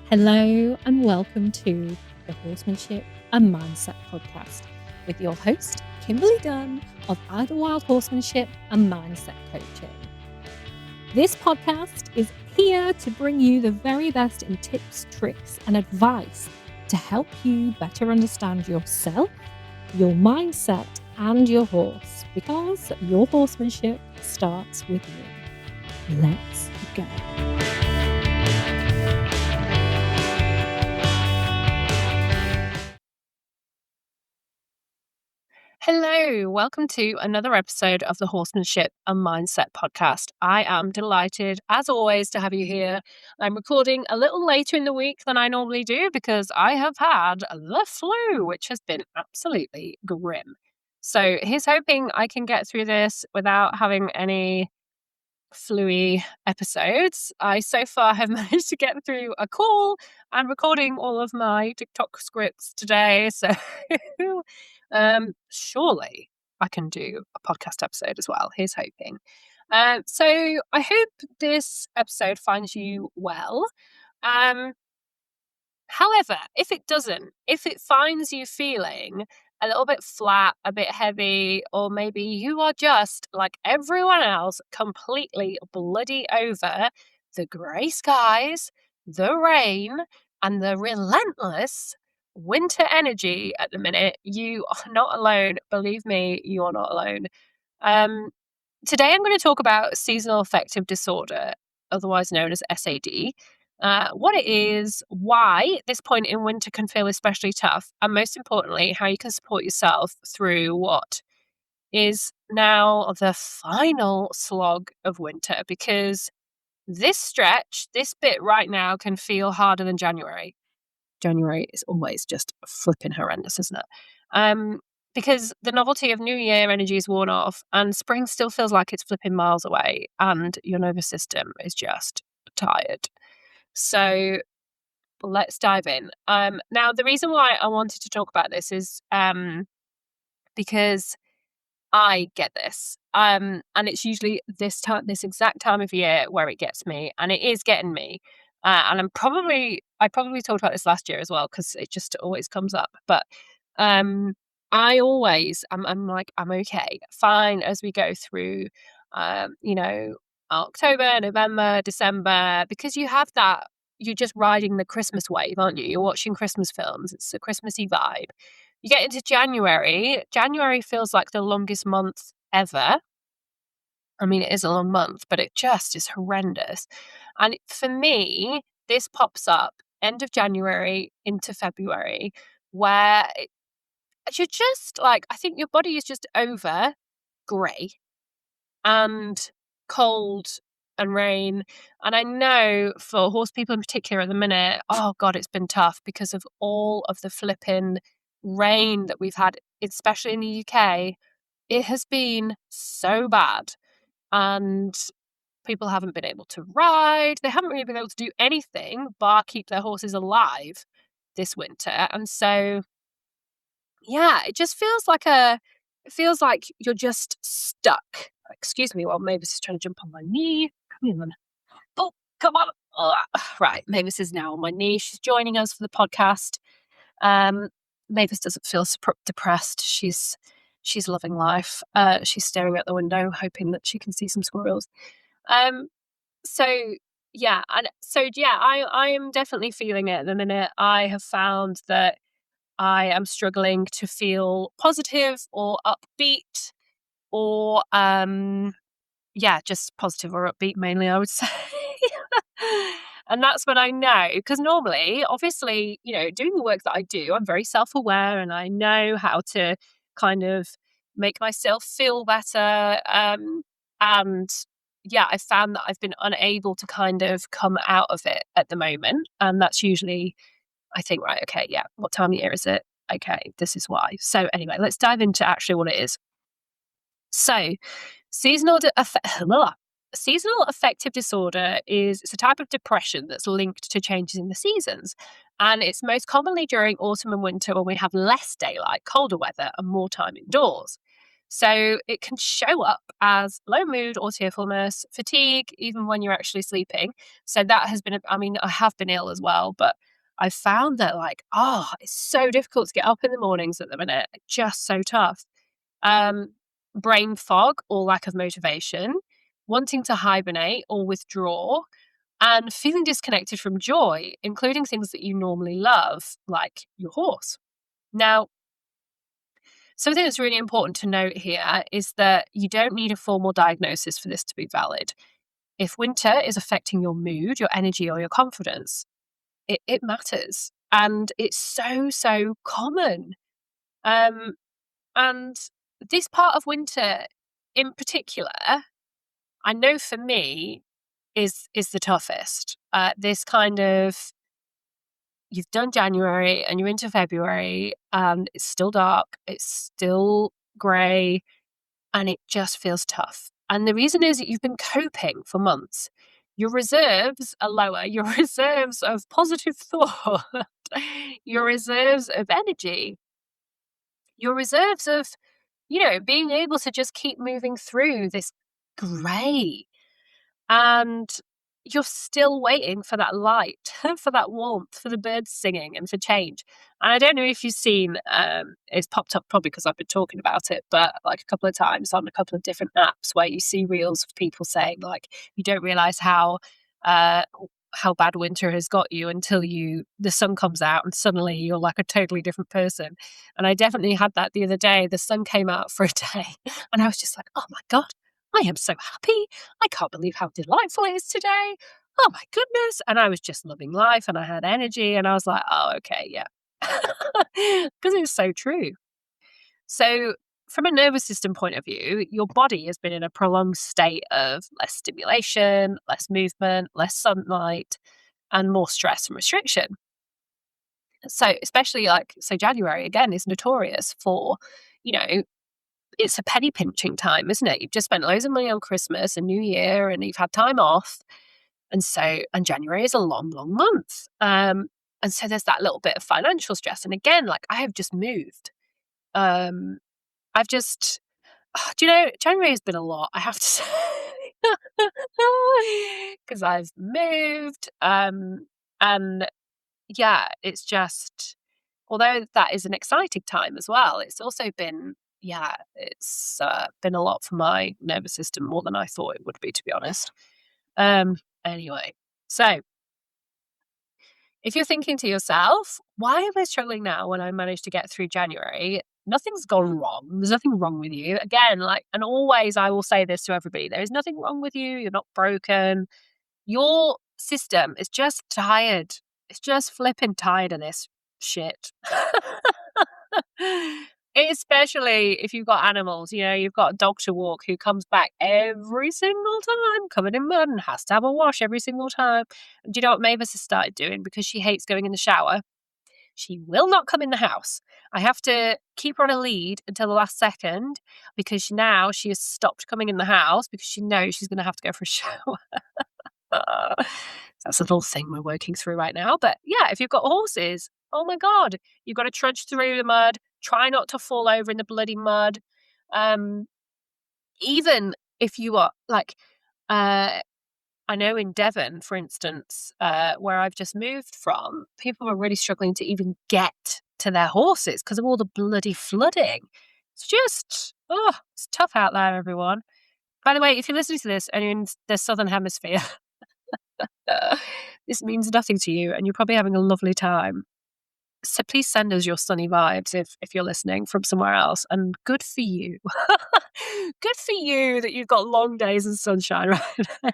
Hello and welcome to the Horsemanship and Mindset podcast with your host, Kimberly Dunn of Idlewild Horsemanship and Mindset Coaching. This podcast is here to bring you the very best in tips, tricks, and advice to help you better understand yourself, your mindset, and your horse, because your horsemanship starts with you. Let's go. Hello, welcome to another episode of the Horsemanship and Mindset podcast. I am delighted, as always, to have you here. I'm recording a little later in the week than I normally do because I have had the flu, which has been absolutely grim. So here's hoping I can get through this without having any flu-y episodes. I so far have managed to get through a call and recording all of my TikTok scripts today. So surely I can do a podcast episode as well. Here's hoping. So I hope this episode finds you well. However, if it doesn't, if it finds you feeling a little bit flat, a bit heavy, or maybe you are just like everyone else, completely bloody over the grey skies, the rain, and the relentless winter energy at the minute, you are not alone. Believe me, you are not alone. Today I'm going to talk about seasonal affective disorder, otherwise known as SAD. What it is, why at this point in winter can feel especially tough, and most importantly, how you can support yourself through what is now the final slog of winter, because this stretch, this bit right now can feel harder than January. January is always just flipping horrendous, isn't it? Because the novelty of New Year energy is worn off and spring still feels like it's flipping miles away and your nervous system is just tired. So let's dive in. Now, the reason why I wanted to talk about this is because I get this. And it's usually this exact time of year where it gets me, and it is getting me. And I probably talked about this last year as well, because it just always comes up. But I'm like, I'm okay, fine as we go through, October, November, December, because you have that, you're just riding the Christmas wave, aren't you? You're watching Christmas films. It's a Christmassy vibe. You get into January. January feels like the longest month ever. I mean, it is a long month, but it just is horrendous. And for me, this pops up end of January into February, where you're just like, I think your body is just over grey and cold and rain. And I know for horse people in particular at the minute, oh God, it's been tough because of all of the flipping rain that we've had, especially in the UK. It has been so bad. And people haven't been able to ride. They haven't really been able to do anything but keep their horses alive this winter. And so, yeah, it just feels like you're just stuck. Excuse me while Mavis is trying to jump on my knee. Come on. Oh, come on. Right, Mavis is now on my knee. She's joining us for the podcast. Mavis doesn't feel depressed. She's loving life. She's staring out the window, hoping that she can see some squirrels. I am definitely feeling it at the minute. I have found that I am struggling to feel positive or upbeat, or just positive or upbeat mainly, I would say. And that's what I know, because normally, obviously, doing the work that I do, I'm very self-aware and I know how to kind of make myself feel better. I found that I've been unable to kind of come out of it at the moment. And that's usually, I think, right, okay, yeah, what time of year is it? Okay, this is why. So anyway, let's dive into actually what it is. So seasonal affective disorder it's a type of depression that's linked to changes in the seasons. And it's most commonly during autumn and winter when we have less daylight, colder weather, and more time indoors. So it can show up as low mood or tearfulness, fatigue, even when you're actually sleeping. So that has been, I have been ill as well, but I found that it's so difficult to get up in the mornings at the minute. Just so tough. Um, Brain fog or lack of motivation, wanting to hibernate or withdraw, and feeling disconnected from joy, including things that you normally love, like your horse. Now, something that's really important to note here is that you don't need a formal diagnosis for this to be valid. If winter is affecting your mood, your energy, or your confidence, it matters. And it's so, so common. Um, and this part of winter in particular, I know for me, is the toughest. This kind of, you've done January and you're into February and it's still dark, it's still grey, and it just feels tough. And the reason is that you've been coping for months. Your reserves are lower, your reserves of positive thought, your reserves of energy, your reserves of, being able to just keep moving through this grey. And you're still waiting for that light, for that warmth, for the birds singing, and for change. And I don't know if you've seen, it's popped up probably because I've been talking about it, but like a couple of times on a couple of different apps where you see reels of people saying like, you don't realize uh, how bad winter has got you until the sun comes out and suddenly you're like a totally different person. And I definitely had that the other day. The sun came out for a day and I was just like, oh my God, I am so happy. I can't believe how delightful it is today. Oh my goodness. And I was just loving life and I had energy and I was like, oh, okay, yeah. Because it's so true. So, from a nervous system point of view, your body has been in a prolonged state of less stimulation, less movement, less sunlight, and more stress and restriction. So, especially January again is notorious for, you know, it's a penny pinching time, isn't it? You've just spent loads of money on Christmas and New Year and you've had time off. And January is a long, long month. And so there's that little bit of financial stress. And again, like I have just moved. Um, I've just, January has been a lot, I have to say. Because I've moved. And yeah, it's just, although that is an exciting time as well, it's also been, it's been a lot for my nervous system, more than I thought it would be, to be honest. Anyway, so if you're thinking to yourself, why am I struggling now when I managed to get through January? Nothing's gone wrong. There's nothing wrong with you. Again, and always, I will say this to everybody, there is nothing wrong with you. You're not broken. Your system is just tired. It's just flipping tired of this shit. Especially if you've got animals, you've got a dog to walk who comes back every single time covered in mud and has to have a wash every single time. And do you know what Mavis has started doing? Because she hates going in the shower, she will not come in the house. I have to keep her on a lead until the last second because now she has stopped coming in the house because she knows she's going to have to go for a shower. That's a little thing we're working through right now. But yeah, if you've got horses, oh my God, you've got to trudge through the mud, try not to fall over in the bloody mud. Even if you are I know in Devon, for instance, where I've just moved from, people are really struggling to even get to their horses because of all the bloody flooding. It's just, it's tough out there, everyone. By the way, if you're listening to this and you're in the Southern Hemisphere, this means nothing to you and you're probably having a lovely time. So please send us your sunny vibes if you're listening from somewhere else. And good for you. Good for you that you've got long days and sunshine right now.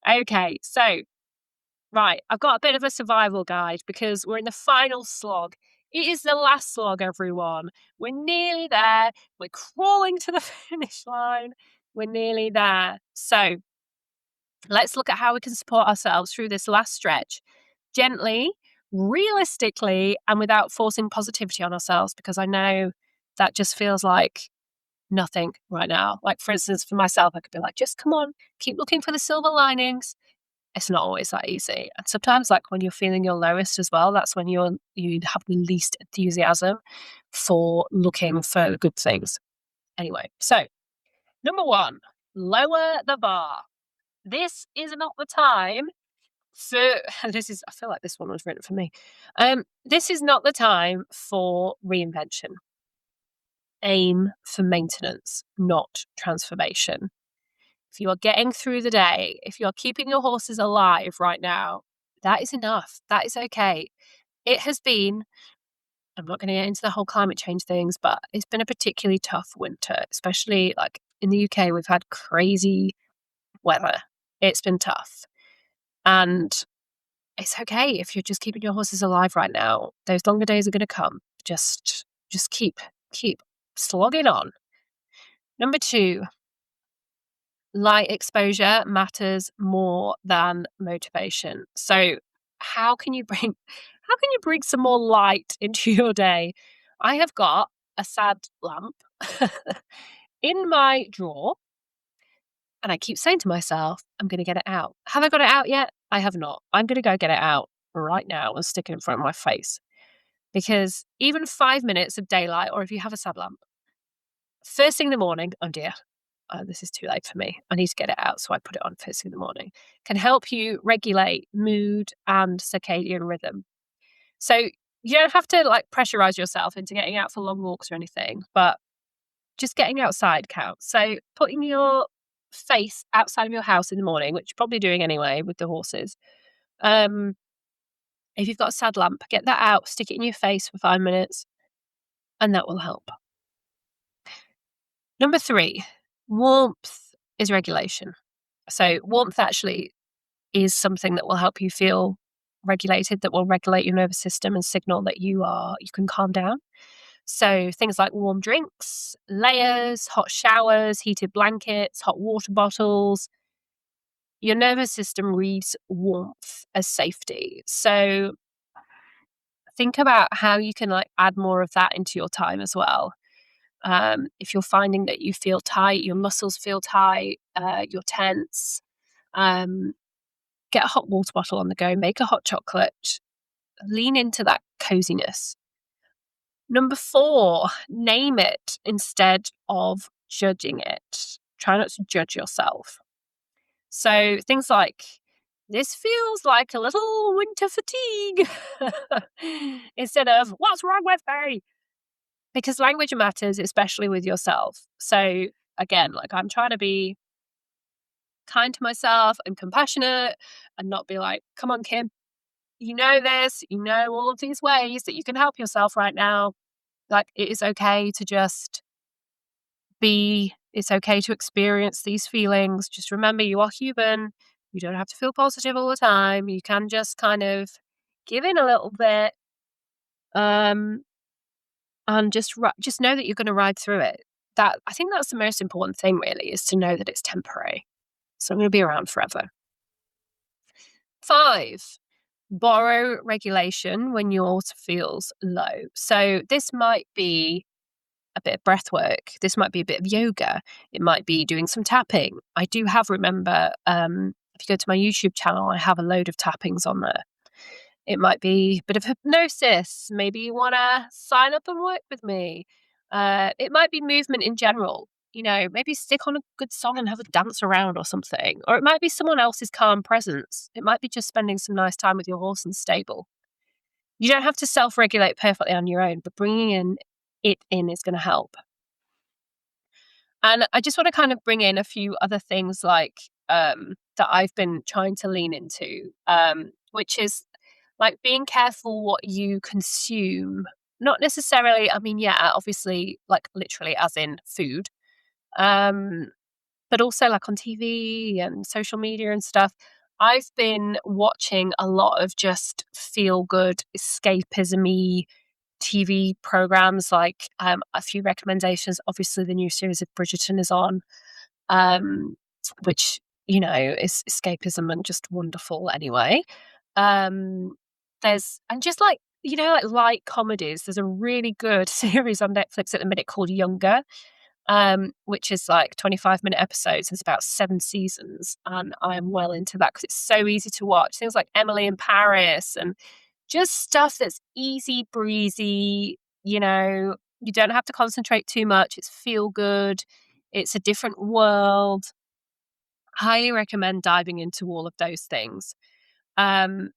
Okay, so, right, I've got a bit of a survival guide because we're in the final slog. It is the last slog, everyone. We're nearly there. We're crawling to the finish line. We're nearly there. So let's look at how we can support ourselves through this last stretch gently, realistically, and without forcing positivity on ourselves, because I know that just feels like nothing right now. Like, for instance, for myself, I could be like, just come on, keep looking for the silver linings. it's not always that easy. And sometimes, like, when you're feeling your lowest as well, that's when you have the least enthusiasm for looking for good things. Anyway, so number one, lower the bar. This is not the time for I feel like this one was written for me. This is not the time for reinvention. Aim for maintenance, not transformation. If you are getting through the day, if you're keeping your horses alive right now, that is enough. That is okay. It has been, I'm not going to get into the whole climate change things, but it's been a particularly tough winter, especially like in the UK, we've had crazy weather. It's been tough. And it's okay if you're just keeping your horses alive right now. Those longer days are going to come. Just keep slogging on. Number two, light exposure matters more than motivation. So how can you bring some more light into your day? I have got a sad lamp in my drawer, and I keep saying to myself, I'm going to get it out. Have I got it out yet? I have not. I'm going to go get it out right now and stick it in front of my face. Because even 5 minutes of daylight, or if you have a sad lamp, first thing in the morning, oh dear, this is too late for me. I need to get it out, so I put it on first thing in the morning. Can help you regulate mood and circadian rhythm. So you don't have to like pressurize yourself into getting out for long walks or anything, but just getting outside counts. So putting your face outside of your house in the morning, which you're probably doing anyway with the horses. If you've got a sad lamp, get that out, stick it in your face for 5 minutes, and that will help. Number three, warmth is regulation. So warmth actually is something that will help you feel regulated, that will regulate your nervous system and signal that you can calm down. So things like warm drinks, layers, hot showers, heated blankets, hot water bottles. Your nervous system reads warmth as safety. So think about how you can like add more of that into your time as well. If you're finding that you feel tight, your muscles feel tight, you're tense, get a hot water bottle on the go, make a hot chocolate, lean into that coziness. Number four, name it instead of judging it. Try not to judge yourself. So things like, this feels like a little winter fatigue instead of, what's wrong with me? Because language matters, especially with yourself. So again, like I'm trying to be kind to myself and compassionate and not be like, come on, Kim, you know this, you know all of these ways that you can help yourself right now. Like it is okay to just be, it's okay to experience these feelings. Just remember you are human. You don't have to feel positive all the time. You can just kind of give in a little bit. And just know that you're going to ride through it. That I think that's the most important thing really, is to know that it's temporary. So I'm going to be around forever. 5, borrow regulation when yours feels low. So this might be a bit of breath work. This might be a bit of yoga. It might be doing some tapping. I do have, remember, if you go to my YouTube channel, I have a load of tappings on there. It might be a bit of hypnosis. Maybe you want to sign up and work with me. It might be movement in general. You know, maybe stick on a good song and have a dance around or something. Or it might be someone else's calm presence. It might be just spending some nice time with your horse in stable. You don't have to self-regulate perfectly on your own, but bringing it in is going to help. And I just want to kind of bring in a few other things like that I've been trying to lean into, which is like being careful what you consume. Not necessarily, I mean, yeah, obviously, like literally as in food, but also like on TV and social media and stuff. I've been watching a lot of just feel good, escapism-y TV programs, like a few recommendations. Obviously, the new series of Bridgerton is on, which, you know, is escapism and just wonderful anyway. There's, and just like, you know, like light comedies. There's a really good series on Netflix at the minute called Younger. which is like 25-minute episodes. There's about 7 seasons, and I'm well into that because it's so easy to watch. Things like Emily in Paris and just stuff that's easy breezy. You don't have to concentrate too much. It's feel good. It's a different world. Highly recommend diving into all of those things,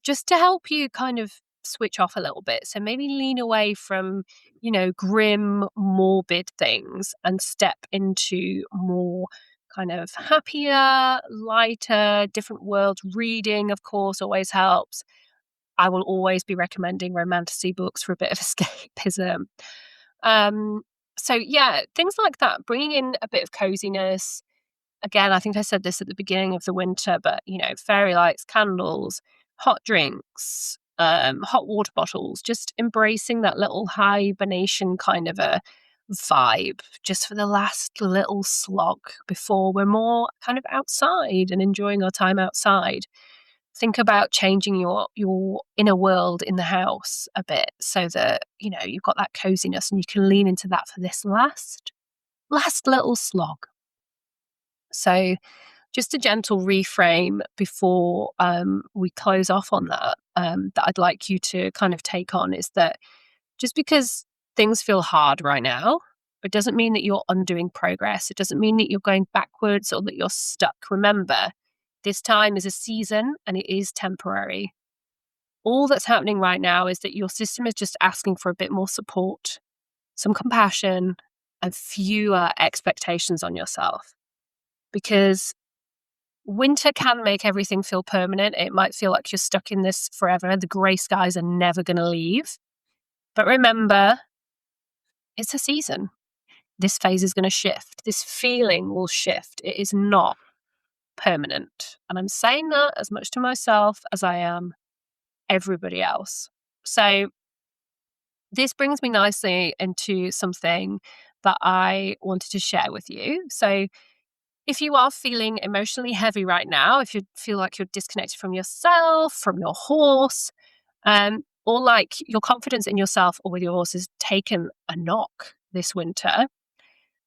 just to help you kind of switch off a little bit. So maybe lean away from, grim, morbid things and step into more kind of happier, lighter, different world reading, of course, always helps. I will always be recommending romantasy books for a bit of escapism. So yeah, things like that, bringing in a bit of coziness. Again, I think I said this at the beginning of the winter, but fairy lights, candles, hot drinks, hot water bottles, just embracing that little hibernation kind of a vibe just for the last little slog before we're more kind of outside and enjoying our time outside. Think about changing your inner world in the house a bit so that, you've got that coziness and you can lean into that for this last little slog. So just a gentle reframe before we close off on that I'd like you to kind of take on is that just because things feel hard right now, it doesn't mean that you're undoing progress. It doesn't mean that you're going backwards or that you're stuck. Remember, this time is a season and it is temporary. All that's happening right now is that your system is just asking for a bit more support, some compassion, and fewer expectations on yourself. Because winter can make everything feel permanent. It might feel like you're stuck in this forever. The grey skies are never going to leave. But remember, it's a season. This phase is going to shift. This feeling will shift. It is not permanent. And I'm saying that as much to myself as I am everybody else. So this brings me nicely into something that I wanted to share with you. So if you are feeling emotionally heavy right now, if you feel like you're disconnected from yourself, from your horse, or like your confidence in yourself or with your horse has taken a knock this winter,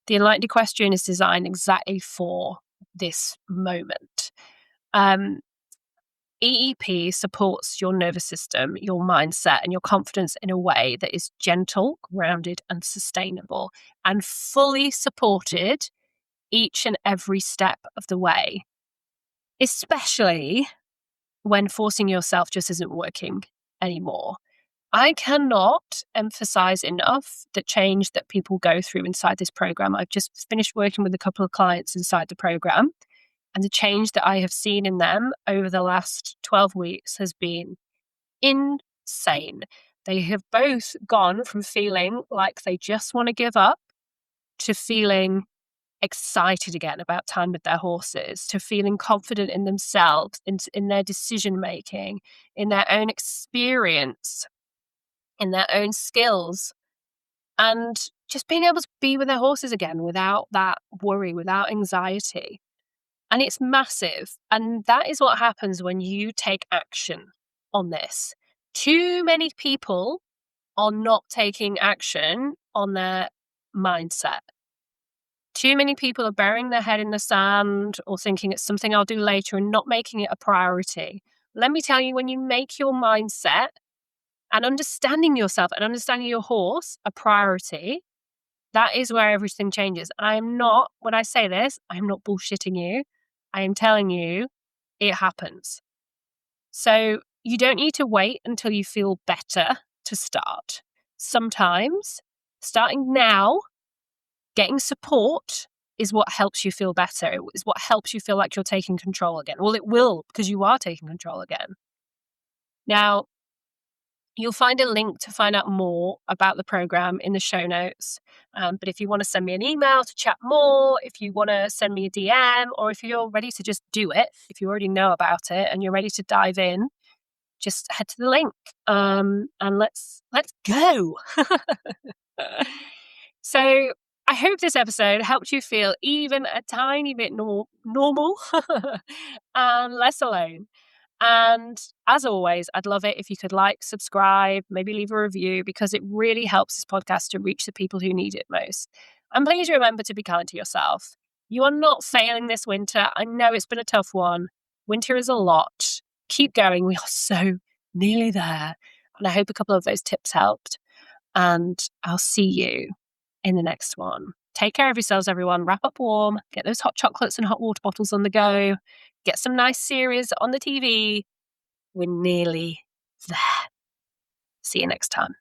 the Enlightened Equestrian is designed exactly for this moment. EEP supports your nervous system, your mindset, and your confidence in a way that is gentle, grounded, and sustainable, and fully supported each and every step of the way, especially when forcing yourself just isn't working anymore. I cannot emphasize enough the change that people go through inside this program. I've just finished working with a couple of clients inside the program, and the change that I have seen in them over the last 12 weeks has been insane. They have both gone from feeling like they just want to give up to feeling excited again about time with their horses, to feeling confident in themselves, in their decision making, in their own experience, in their own skills, and just being able to be with their horses again without that worry, without anxiety. And it's massive. And that is what happens when you take action on this. Too many people are not taking action on their mindset. Too many people are burying their head in the sand or thinking it's something I'll do later and not making it a priority. Let me tell you, when you make your mindset and understanding yourself and understanding your horse a priority, that is where everything changes. I am not, when I say this, I am not bullshitting you. I am telling you it happens. So you don't need to wait until you feel better to start. Sometimes starting now, getting support is what helps you feel better, is what helps you feel like you're taking control again. Well, it will, because you are taking control again. Now, you'll find a link to find out more about the program in the show notes. But if you want to send me an email to chat more, if you want to send me a DM, or if you're ready to just do it, if you already know about it and you're ready to dive in, just head to the link and let's go. So I hope this episode helped you feel even a tiny bit normal and less alone. And as always, I'd love it if you could like, subscribe, maybe leave a review, because it really helps this podcast to reach the people who need it most. And please remember to be kind to yourself. You are not failing this winter. I know it's been a tough one. Winter is a lot. Keep going. We are so nearly there. And I hope a couple of those tips helped. And I'll see you in the next one. Take care of yourselves, everyone. Wrap up warm. Get those hot chocolates and hot water bottles on the go. Get some nice series on the TV. We're nearly there. See you next time.